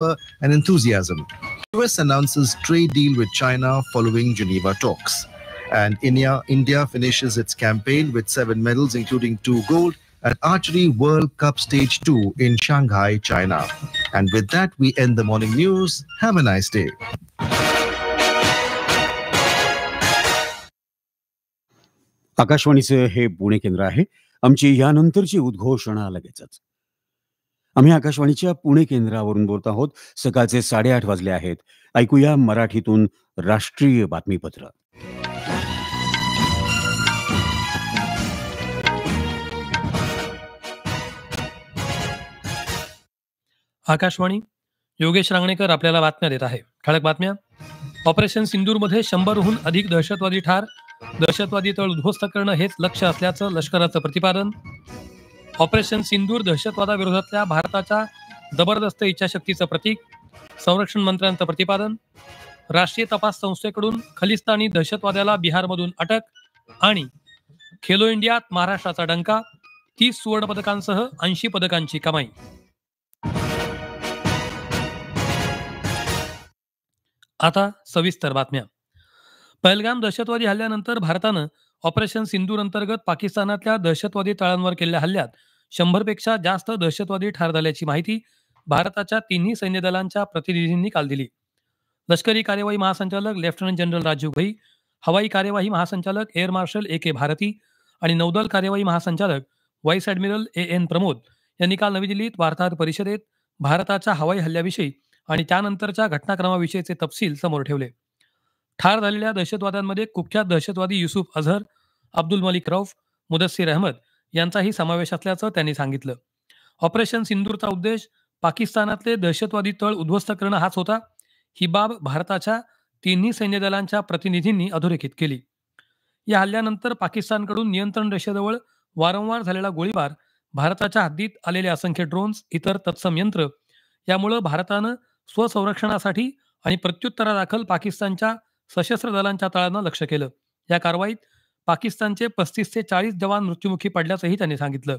and enthusiasm. US announces trade deal with China following Geneva talks. And India finishes its campaign with 7 medals, including 2 gold, at Archery World Cup Stage 2 in Shanghai, China. And with that, we end the morning news. Have a nice day. आकाशवाणीचे हे पुणे केंद्र आहे. आमची यानंतरची उद्घोषणा लगेचच. आम्ही आकाशवाणीच्या पुणे केंद्रावरून बोलत आहोत. सकाळचे 8:30 वाजले आहेत. ऐकूया मराठीतून राष्ट्रीय बातमीपत्र. आकाशवाणी, योगेश रांगणेकर आपल्याला बातम्या देत आहे. ठळक बातम्या. ऑपरेशन सिंदूरमध्ये 100हून अधिक दहशतवादी ठार. दहशतवादी तळ उद्ध्वस्त करणं हेच लक्ष्य असल्याचं लष्कराचं प्रतिपादन. ऑपरेशन सिंदूर दहशतवादाविरोधातल्या भारताच्या जबरदस्त इच्छाशक्तीचं प्रतीक. संरक्षण मंत्र्यांचं प्रतिपादन. राष्ट्रीय तपास संस्थेकडून खलिस्तानी दहशतवाद्याला बिहारमधून अटक. आणि खेलो इंडियात महाराष्ट्राचा डंका. 30 सुवर्णपदकांसह 80 पदकांची कमाई. आता सविस्तर बातम्या. पहलगाम दहशतवादी हल्ल्यानंतर भारतानं ऑपरेशन सिंदूर अंतर्गत पाकिस्तानातल्या दहशतवादी तळांवर केलेल्या हल्ल्यात 100पेक्षा जास्त दहशतवादी ठार झाल्याची माहिती भारताच्या तिन्ही सैन्य दलांच्या प्रतिनिधींनी काल दिली. लष्करी कार्यवाही महासंचालक लेफ्टनंट जनरल राजीव घई, हवाई कार्यवाही महासंचालक एअर मार्शल AK भारती आणि नौदल कार्यवाही महासंचालक व्हाईस ॲडमिरल AN प्रमोद यांनी काल नवी दिल्लीत वार्ताहर परिषदेत भारताच्या हवाई हल्ल्याविषयी आणि त्यानंतरच्या घटनाक्रमाविषयीचे तपशील समोर ठेवले. ठार झालेल्या दहशतवाद्यांमध्ये कुख्यात दहशतवादी युसुफ अझहर, अब्दुल मलिक रौफ, मुदस्सीर अहमद यांचाही समावेश असल्याचं त्यांनी सांगितलं. ऑपरेशन सिंदूरचा उद्देश पाकिस्तानातले दहशतवादी तळ उद्ध्वस्त करणं हाच होता. ही बाब भारताच्या तिन्ही सैन्य दलांच्या प्रतिनिधींनी अधोरेखित केली. या हल्ल्यानंतर पाकिस्तानकडून नियंत्रण रेषेजवळ वारंवार झालेला गोळीबार, भारताच्या हद्दीत आलेले असंख्य ड्रोन्स, इतर तत्सम यंत्र यामुळे भारतानं स्वसंरक्षणासाठी आणि प्रत्युत्तरादाखल पाकिस्तानच्या सशस्त्र दलांच्या तळांना लक्ष्य केलं. या कारवाईत पाकिस्तानचे 35 ते 40 जवान मृत्युमुखी पडल्याचंही त्यांनी सांगितलं.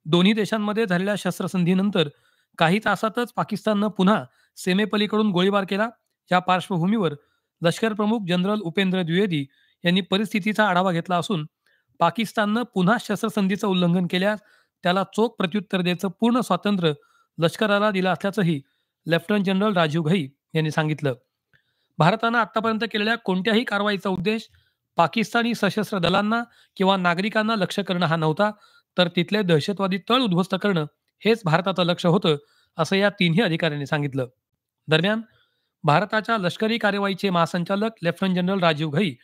दोन्ही देशांमध्ये झालेल्या शस्त्रसंधीनंतर काही तासातच पाकिस्ताननं पुन्हा सीमेपलीकडून गोळीबार केला. या पार्श्वभूमीवर लष्कर प्रमुख जनरल उपेंद्र द्विवेदी यांनी परिस्थितीचा आढावा घेतला असून पाकिस्ताननं पुन्हा शस्त्रसंधीचं उल्लंघन केल्यास त्याला चोख प्रत्युत्तर द्यायचं पूर्ण स्वातंत्र्य लष्कराला दिलं असल्याचंही लेफ्टनंट जनरल राजीव घई यांनी सांगितलं. भारतानं आतापर्यंत केलेल्या कोणत्याही कारवाईचा उद्देश पाकिस्तानी सशस्त्र दलांना किंवा नागरिकांना लक्ष्य करणं हा नव्हता, तर तिथले दहशतवादी तळ उद्ध्वस्त करणं हेच भारताचं लक्ष्य होतं, असं या तिन्ही अधिकाऱ्यांनी सांगितलं. दरम्यान भारताच्या लष्करी कार्यवाहीचे महासंचालक लेफ्टनंट जनरल राजीव घई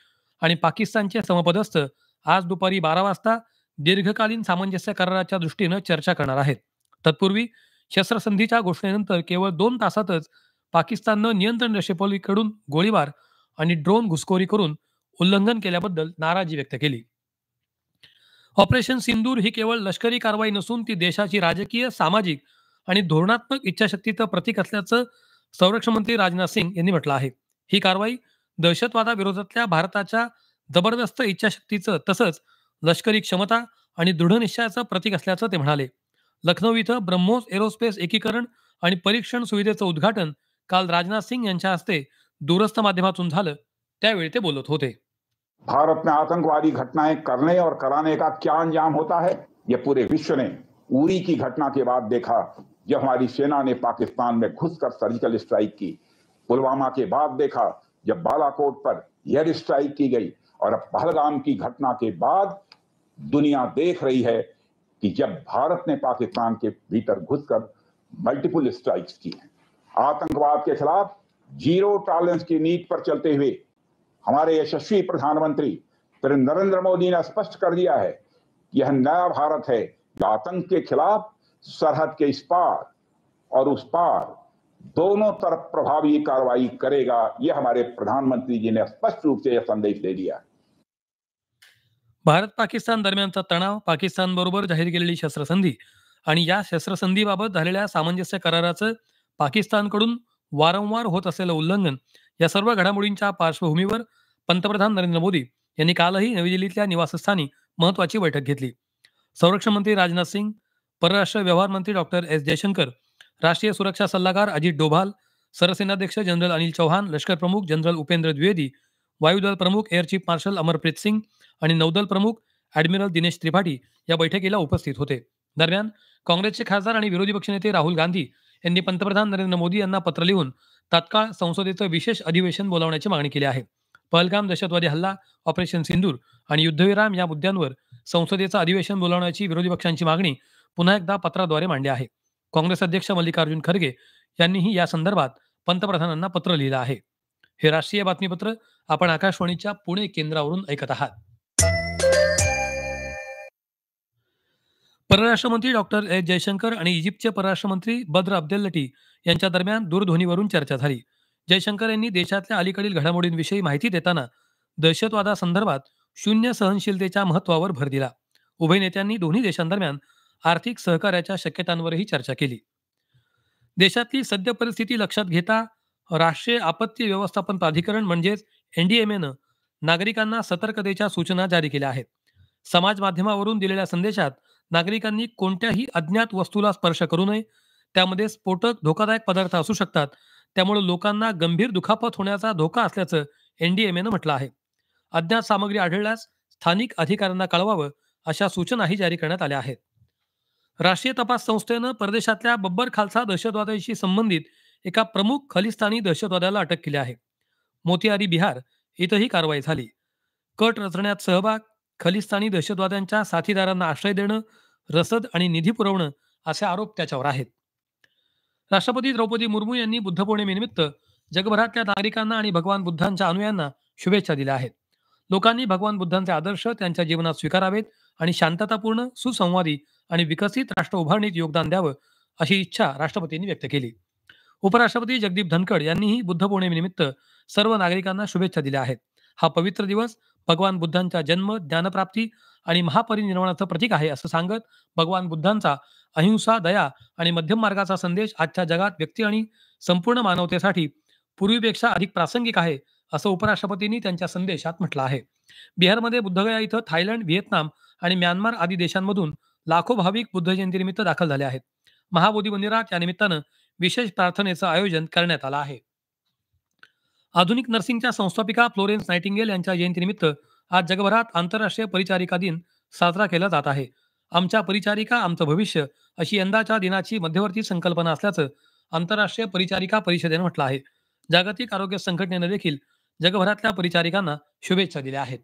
आणि पाकिस्तानचे समपदस्थ आज दुपारी 12 वाजता दीर्घकालीन सामंजस्य कराराच्या दृष्टीनं चर्चा करणार आहेत. तत्पूर्वी शस्त्रसंधीच्या घोषणेनंतर केवळ 2 तासातच पाकिस्ताननं नियंत्रण रेषेपलीकडून गोळीबार आणि ड्रोन घुसखोरी करून उल्लंघन केल्याबद्दल नाराजी व्यक्त केली. ऑपरेशन सिंदूर ही केवळ लष्करी कारवाई नसून ती देशाची राजकीय, सामाजिक आणि धोरणात्मक इच्छाशक्तीचं प्रतीक असल्याचं संरक्षण मंत्री राजनाथ सिंग यांनी म्हटलं आहे. ही कारवाई दहशतवादाविरोधातल्या भारताच्या जबरदस्त इच्छाशक्तीचं तसंच लष्करी क्षमता आणि दृढनिश्चयाचं प्रतीक असल्याचं ते म्हणाले. लखनौ इथं ब्रह्मोस एरोस्पेस एकीकरण आणि परीक्षण सुविधेचं उद्घाटन काल राजनाथ सिंह यांच्या हस्ते दूरस्थ माध्यमातून झालं, त्यावेळी ते बोलत होते. भारत में आतंकवादी घटनाएं करने और कराने का क्या अंजाम होता है, ये पूरे विश्व ने उरी की घटना के बाद देखा, जब हमारी सेना ने पाकिस्तान में घुसकर सर्जिकल स्ट्राइक की. पुलवामा के बाद देखा जब बालाकोट पर एयर स्ट्राइक की गई, और अब पहलगाम की घटना के बाद दुनिया देख रही है कि जब भारत ने पाकिस्तान के भीतर घुसकर मल्टीपल स्ट्राइक्स की हैं. आतंकवाद के खिलाफ जीरो टॉलरेंस की नीति पर चलते हुए हमारे यशस्वी प्रधानमंत्री श्री नरेंद्र मोदी ने स्पष्ट कर दिया है कि यह नया भारत है जो आतंक के खिलाफ सरहद के इस पार और उस पार दोनों तरफ प्रभावी कार्रवाई करेगा. यह हमारे प्रधानमंत्री जी ने स्पष्ट रूप से यह संदेश दे दिया. भारत पाकिस्तान दरम्यानचा तणाव, पाकिस्तान बरोबर जाहीर केलेली शस्त्रसंधी आणि या शस्त्रसंधीबाबत झालेल्या सामंजस्य कराराचं पाकिस्तानकडून वारंवार होत असलेलं उल्लंघन या सर्व घडामोडींच्या पार्श्वभूमीवर पंतप्रधान नरेंद्र मोदी यांनी कालही नवी दिल्लीतल्या निवासस्थानी महत्वाची बैठक घेतली. संरक्षण मंत्री राजनाथ सिंग, परराष्ट्र व्यवहार मंत्री डॉक्टर S. जयशंकर राष्ट्रीय सुरक्षा सल्लागार अजित डोभाल, सरसेनाध्यक्ष जनरल अनिल चौहान, लष्कर प्रमुख जनरल उपेंद्र द्विवेदी, वायुदल प्रमुख air chief marshal Amarpreet Singh आणि नौदल प्रमुख ॲडमिरल दिनेश त्रिपाठी या बैठकीला उपस्थित होते. दरम्यान काँग्रेसचे खासदार आणि विरोधी पक्षनेते राहुल गांधी यांनी पंतप्रधान नरेंद्र मोदी यांना पत्र लिहून तात्काळ संसदेचं विशेष अधिवेशन बोलावण्याची मागणी केली आहे. पहलगाम दहशतवादी हल्ला, ऑपरेशन सिंदूर आणि युद्धविराम या मुद्द्यांवर संसदेचं अधिवेशन बोलावण्याची विरोधी पक्षांची मागणी पुन्हा एकदा पत्राद्वारे मांडली आहे. काँग्रेस अध्यक्ष मल्लिकार्जुन खरगे यांनीही या संदर्भात पंतप्रधानांना पत्र लिहिलं आहे. हे राष्ट्रीय बातमीपत्र आपण आकाशवाणीच्या पुणे केंद्रावरून ऐकत आहात. परराष्ट्रमंत्री डॉक्टर एस जयशंकर आणि इजिप्तचे परराष्ट्रमंत्री बद्र अब्देल्लटी यांच्या दरम्यान दूरध्वनीवरून चर्चा झाली. जयशंकर यांनी देशातल्या अलीकडील घडामोडींविषयी माहिती देताना दहशतवादासंदर्भात शून्य सहनशीलतेच्या महत्त्वावर भर दिला. उभय नेत्यांनी दोन्ही देशांदरम्यान आर्थिक सहकार्याच्या शक्यतांवरही चर्चा केली. देशातली सद्य परिस्थिती लक्षात घेता राष्ट्रीय आपत्ती व्यवस्थापन प्राधिकरण म्हणजेच एनडीएमएनं नागरिकांना सतर्कतेच्या सूचना जारी केल्या आहेत. समाज माध्यमावरून दिलेल्या संदेशात नागरिकांनी कोणत्याही अज्ञात वस्तूला स्पर्श करू नये, त्यामध्ये स्फोटक धोकादायक पदार्थ असू शकतात, त्यामुळे लोकांना गंभीर दुखापत होण्याचा धोका असल्याचं एनडीएमएनं म्हटलं आहे. अज्ञात सामग्री आढळल्यास स्थानिक अधिकाऱ्यांना कळवावं अशा सूचनाही जारी करण्यात आल्या आहेत. राष्ट्रीय तपास संस्थेनं परदेशातल्या बब्बर खालसा दहशतवाद्याशी संबंधित एका प्रमुख खलिस्तानी दहशतवाद्याला अटक केली आहे. मोतिहारी बिहार इथंही कारवाई झाली. कट रचण्यात सहभाग, खलिस्तानी दहशतवाद्यांच्या साथीदारांना आश्रय देणं, रसद आणि निधी पुरवणं असे आरोप त्याच्यावर आहेत. राष्ट्रपती द्रौपदी मुर्मू यांनी बुद्ध पौर्णिमेनिमित्त जगभरातल्या नागरिकांना आणि भगवान बुद्धांच्या अनुयायांना शुभेच्छा दिल्या आहेत. लोकांनी भगवान बुद्धांचे आदर्श त्यांच्या जीवनात स्वीकारावेत आणि शांततापूर्ण, सुसंवादी आणि विकसित राष्ट्र उभारणीत योगदान द्यावं अशी इच्छा राष्ट्रपतींनी व्यक्त केली. उपराष्ट्रपती जगदीप धनखड यांनीही बुद्ध पौर्णिमेनिमित्त सर्व नागरिकांना शुभेच्छा दिल्या आहेत. हा पवित्र दिवस भगवान बुद्धांच्या जन्म, ज्ञानप्राप्ती आणि महापरिनिर्वाणाचं प्रतीक आहे असं सांगत भगवान बुद्धांचा अहिंसा, दया आणि मध्यम मार्गाचा संदेश आजच्या जगात व्यक्ती आणि संपूर्ण मानवतेसाठी पूर्वीपेक्षा अधिक प्रासंगिक आहे असं उपराष्ट्रपतींनी त्यांच्या संदेशात म्हटलं आहे. बिहारमध्ये बुद्धगया इथं थायलंड, व्हिएतनाम आणि म्यानमार आदी देशांमधून लाखो भाविक बुद्ध जयंतीनिमित्त दाखल झाले आहेत. महाबोधी मंदिरात या निमित्तानं विशेष प्रार्थनेचं आयोजन करण्यात आलं आहे. आधुनिक नर्सिंगच्या संस्थापिका फ्लोरेन्स नायटिंगेल यांच्या जयंतीनिमित्त आज जगभरात आंतरराष्ट्रीय परिचारिका दिन साजरा केला जात आहे. आमच्या परिचारिका आमचं भविष्य अशी यंदाच्या दिनाची मध्यवर्ती संकल्पना असल्याचं आंतरराष्ट्रीय परिचारिका परिषदेनं म्हटलं आहे. जागतिक आरोग्य संघटनेनं देखील जगभरातल्या परिचारिकांना शुभेच्छा दिल्या आहेत.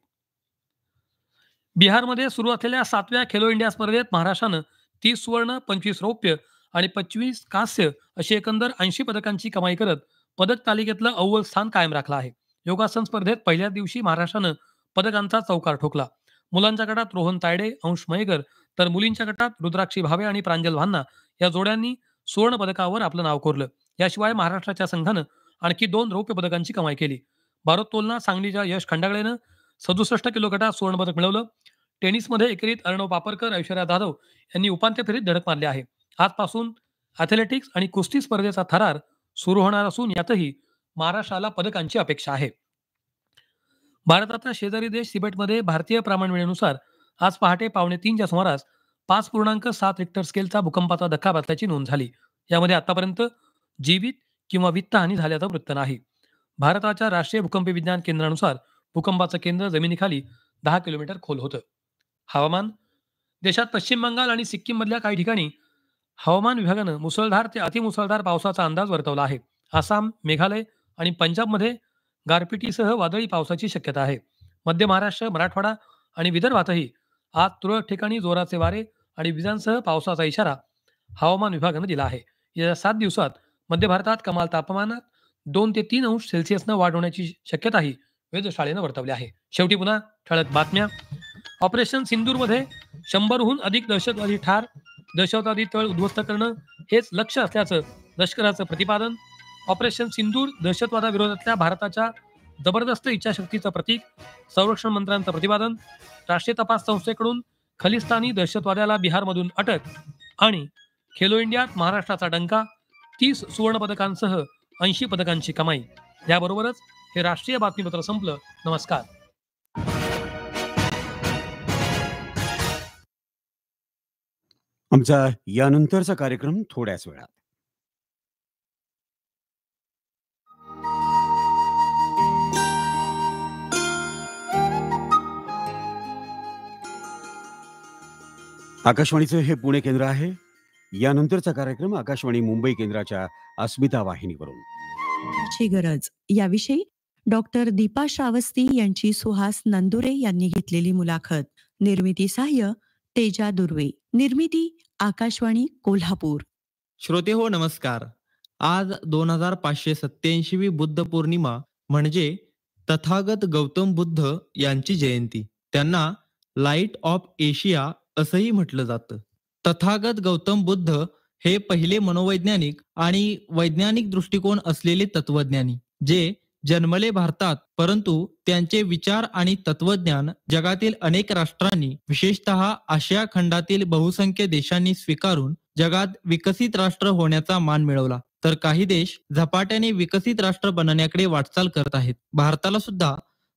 बिहारमध्ये सुरू असलेल्या 7व्या खेलो इंडिया स्पर्धेत महाराष्ट्रानं 30 सुवर्ण, 25 रौप्य आणि 25 कांस्य अशी एकंदर 80 पदकांची कमाई करत पदक तालिकेतलं अव्वल स्थान कायम राखलं आहे. योगासन स्पर्धेत पहिल्याच दिवशी महाराष्ट्रानं पदकांचा चौकार ठोकला. मुलांच्या गटात रोहन तायडे, अंश मयेकर तर मुलींच्या गटात रुद्राक्षी भावे आणि प्रांजल भान्ना या जोड्यांनी सुवर्ण पदकावर आपलं नाव कोरलं. याशिवाय महाराष्ट्राच्या संघानं आणखी 2 रौप्य पदकांची कमाई केली. भारोत्तोलनात सांगलीच्या यश खंडागळेनं 67 किलो गटात सुवर्णपदक मिळवलं. टेनिसमध्ये एकेरीत अर्णव पापरकर, ऐश्वर्या जाधव यांनी उपांत्य फेरीत धडक मारली आहे. आजपासून ॲथलेटिक्स आणि कुस्ती स्पर्धेचा थरार सुरू होणार असून यातही महाराष्ट्राला पदकांची अपेक्षा आहे. भारताचा शेजारी देश तिबेटमध्ये भारतीय प्रमाण वेळेनुसार आज पहाटे 2:45च्या सुमारास 5.7 रिक्टर स्केलचा भूकंपाचा धक्का बसल्याची नोंद झाली. यामध्ये आतापर्यंत जीवित किंवा वित्तहानी झाल्याचं वृत्त नाही. भारताच्या राष्ट्रीय भूकंप विज्ञान केंद्रानुसार भूकंपाचं केंद्र जमिनीखाली 10 किलोमीटर खोल होतं. हवामान. देशात पश्चिम बंगाल आणि सिक्कीममधल्या काही ठिकाणी हवामान विभागानं मुसळधार ते अतिमुसळधार पावसाचा अंदाज वर्तवला आहे. आसाम, मेघालय आणि पंजाबमध्ये गारपिटीसह वादळी पावसाची शक्यता आहे. मध्य महाराष्ट्र, मराठवाडा आणि विदर्भातही आज तुरळक ठिकाणी जोराचे वारे आणि विजांसह पावसाचा इशारा हवामान विभागानं दिला आहे. या 7 दिवसात मध्य भारतात कमाल तापमानात 2 ते 3 अंश सेल्सिअसनं वाढ होण्याची शक्यताही वेधशाळेनं वर्तवली आहे. शेवटी पुन्हा ठळक बातम्या. ऑपरेशन सिंदूरमध्ये 100हून अधिक दहशतवादी ठार, दहशतवादी तळ उद्ध्वस्त करणं हेच लक्ष्य असल्याचं लष्कराचं प्रतिपादन. ऑपरेशन सिंदूर दहशतवादाविरोधातल्या भारताच्या जबरदस्त इच्छाशक्तीचं प्रतीक, संरक्षण मंत्र्यांचं प्रतिपादन. राष्ट्रीय तपास संस्थेकडून खलिस्तानी दहशतवाद्याला बिहारमधून अटक आणि खेलो इंडियात महाराष्ट्राचा डंका, 30 सुवर्ण पदकांसह 80 पदकांची कमाई. याबरोबरच हे राष्ट्रीय बातमीपत्र संपलं. नमस्कार. आमचा यानंतरचा कार्यक्रम थोड्याच वेळात. आकाशवाणीचं हे पुणे केंद्र आहे. यानंतरचा कार्यक्रम आकाशवाणी मुंबई केंद्राच्या अस्मिता वाहिनीवरून. ची गरज याविषयी डॉक्टर दीपा श्रावस्ती यांची सुहास नंदुरे यांनी घेतलेली मुलाखत. निर्मिती सहाय्य तेजा दुर्वे. निर्मिती आकाशवाणी कोल्हापूर. श्रोते हो नमस्कार. आज 2587वी बुद्ध पौर्णिमा म्हणजे तथागत गौतम बुद्ध यांची जयंती. त्यांना लाईट ऑफ एशिया असंही म्हटलं जातं. तथागत गौतम बुद्ध हे पहिले मनोवैज्ञानिक आणि वैज्ञानिक दृष्टिकोन असलेले तत्वज्ञानी जे जन्मले भारतात, परंतु त्यांचे विचार आणि तत्वज्ञान जगातील अनेक राष्ट्रांनी विशेषतः आशिया खंडातील बहुसंख्य देशांनी स्वीकारून जगात विकसित राष्ट्र होण्याचा मान मिळवला. तर काही देश झपाट्याने विकसित राष्ट्र बनण्याकडे वाटचाल करत आहेत. भारताला सुद्धा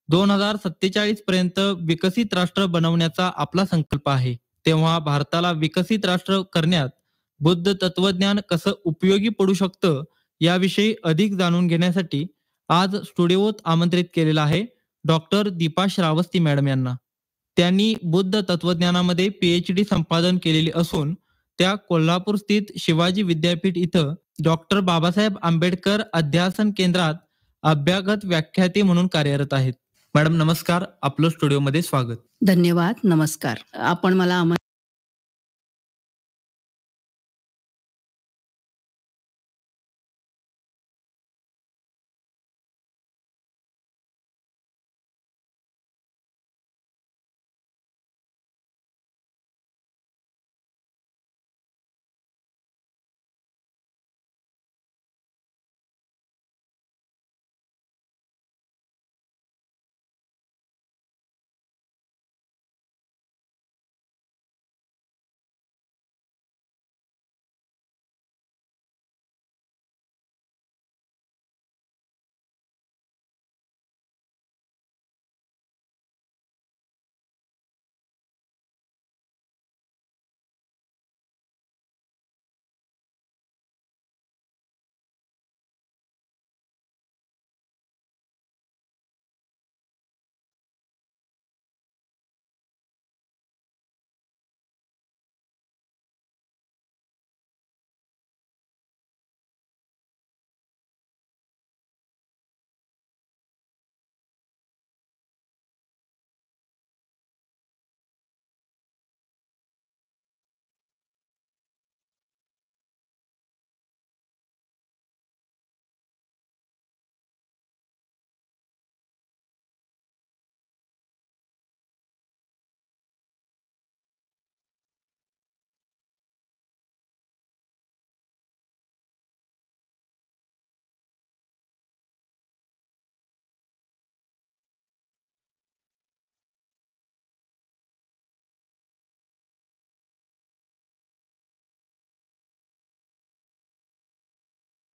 2047 पर्यंत विकसित राष्ट्र बनवण्याचा आपला संकल्प आहे. तेव्हा भारताला विकसित राष्ट्र करण्यात बुद्ध तत्वज्ञान कसं उपयोगी पडू शकतं याविषयी अधिक जाणून घेण्यासाठी आज स्टुडिओत आमंत्रित केलेला आहे डॉक्टर दीपा श्रावस्ती मॅडम यांना. त्यांनी बुद्ध तत्वज्ञानामध्ये PhD संपादन केलेली असून त्या कोल्हापूर स्थित शिवाजी विद्यापीठ इथं डॉक्टर बाबासाहेब आंबेडकर अध्यासन केंद्रात अभ्यागत व्याख्याते म्हणून कार्यरत आहेत. मॅडम नमस्कार, आपलं स्टुडिओमध्ये स्वागत. धन्यवाद. नमस्कार. आपण मला